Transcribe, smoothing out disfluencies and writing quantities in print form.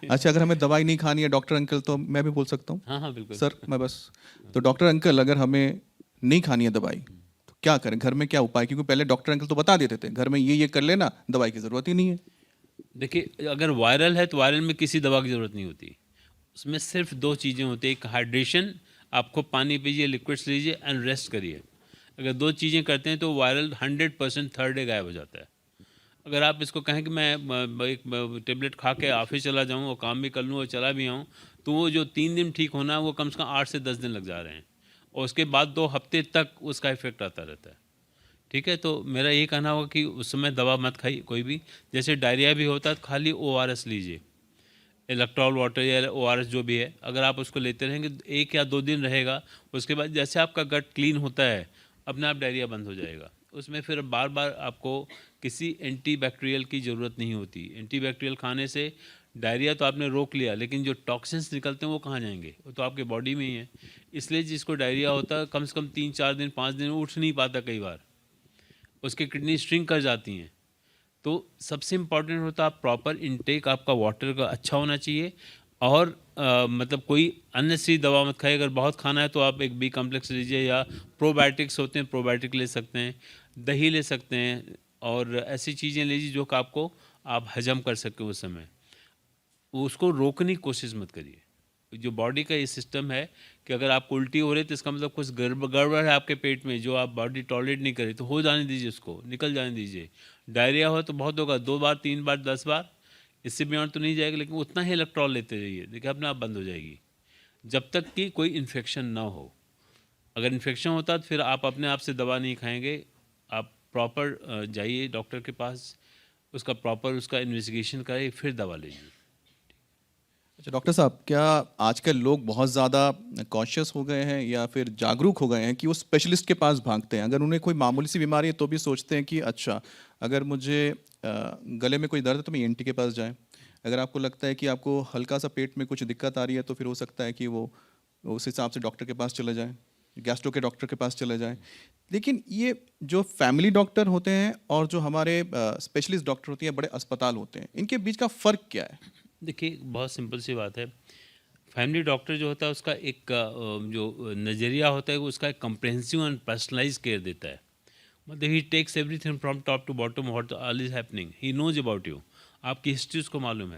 अच्छा, अगर हमें दवाई नहीं खानी है डॉक्टर अंकल, तो मैं भी बोल सकता हूँ? हाँ हाँ बिल्कुल। सर मैं बस, तो डॉक्टर अंकल अगर हमें नहीं खानी है दवाई तो क्या करें, घर में क्या उपाय? क्योंकि पहले डॉक्टर अंकल तो बता देते थे घर में ये कर लेना, दवाई की ज़रूरत ही नहीं है। देखिए, अगर वायरल है तो वायरल में किसी दवा की ज़रूरत नहीं होती। उसमें सिर्फ दो चीज़ें होती हैं, एक हाइड्रेशन, आपको पानी पीजिए, लिक्विड्स लीजिए एंड रेस्ट करिए। अगर दो चीज़ें करते हैं तो वायरल 100% थर्ड डे गायब हो जाता है। अगर आप इसको कहें कि मैं एक टेबलेट खा के ऑफिस चला जाऊँ और काम भी कर लूँ और चला भी आऊँ, तो वो जो 3 दिन ठीक होना है वो कम से कम 8 से 10 दिन लग जा रहे हैं, और उसके बाद 2 हफ्ते तक उसका इफेक्ट आता रहता है। ठीक है, तो मेरा ये कहना होगा कि उस समय दवा मत खाइए कोई भी। जैसे डायरिया भी होता है तो खाली ORS लीजिए, इलेक्ट्रॉल वाटर या ORS जो भी है, अगर आप उसको लेते रहेंगे 1 या 2 दिन रहेगा। उसके बाद जैसे आपका गट क्लीन होता है, अपने आप डायरिया बंद हो जाएगा। उसमें फिर बार बार आपको किसी एंटीबैक्टीरियल की ज़रूरत नहीं होती। एंटीबैक्टीरियल खाने से डायरिया तो आपने रोक लिया, लेकिन जो टॉक्सिन्स निकलते हैं वो कहाँ जाएंगे? वो तो आपके बॉडी में ही है। इसलिए जिसको डायरिया होता है कम से कम 3 4 दिन 5 दिन उठ नहीं पाता, कई बार उसकी किडनी श्रिंक कर जाती हैं। तो सबसे इम्पॉर्टेंट होता है आप प्रॉपर इनटेक आपका वाटर का अच्छा होना चाहिए। और मतलब कोई अननेसेसरी दवा मत खाइए। अगर बहुत खाना है तो आप एक बी कॉम्प्लेक्स लीजिए, या प्रोबायोटिक्स होते हैं प्रोबायोटिक ले सकते हैं, दही ले सकते हैं, और ऐसी चीज़ें लीजिए जो कि आपको आप हजम कर सकें उस समय। उसको रोकने की कोशिश मत करिए। जो बॉडी का ये सिस्टम है कि अगर आपको उल्टी हो रही है तो इसका मतलब कुछ गड़बड़ है आपके पेट में, जो आप बॉडी टॉलरेट नहीं करे, तो हो जाने दीजिए, उसको निकल जाने दीजिए। डायरिया हो तो बहुत होगा, 2 बार 3 बार 10 बार, इससे बियॉन्ड तो नहीं जाएगा, लेकिन उतना ही इलेक्ट्रॉल लेते रहिए, देखिए अपने आप बंद हो जाएगी, जब तक कि कोई इन्फेक्शन ना हो। अगर इन्फेक्शन होता है तो फिर आप अपने आप से दवा नहीं खाएंगे। आप प्रॉपर जाइए डॉक्टर के पास, उसका प्रॉपर उसका इन्वेस्टिगेशन कराइए, फिर दवा लीजिए। अच्छा डॉक्टर साहब, क्या आजकल लोग बहुत ज़्यादा कॉन्शियस हो गए हैं या फिर जागरूक हो गए हैं कि वो स्पेशलिस्ट के पास भागते हैं? अगर उन्हें कोई मामूली सी बीमारी है तो भी सोचते हैं कि अच्छा, अगर मुझे गले में कोई दर्द है तो मैं ENT के पास जाएं। अगर आपको लगता है कि आपको हल्का सा पेट में कुछ दिक्कत आ रही है तो फिर हो सकता है कि वो उस हिसाब से डॉक्टर के पास चले जाएं, गैस्ट्रो के डॉक्टर के पास चले जाएं। लेकिन ये जो फैमिली डॉक्टर होते हैं और जो हमारे स्पेशलिस्ट डॉक्टर होते हैं, बड़े अस्पताल होते हैं, इनके बीच का फ़र्क क्या है? देखिए, बहुत सिंपल सी बात है। फैमिली डॉक्टर जो होता है उसका एक जो नज़रिया होता है, वो उसका एक कम्प्रहेंसिव एंड पर्सनलाइज केयर देता है। मतलब he takes everything from top to bottom, what all is happening, he knows about you. आपकी हिस्ट्री उसको मालूम है।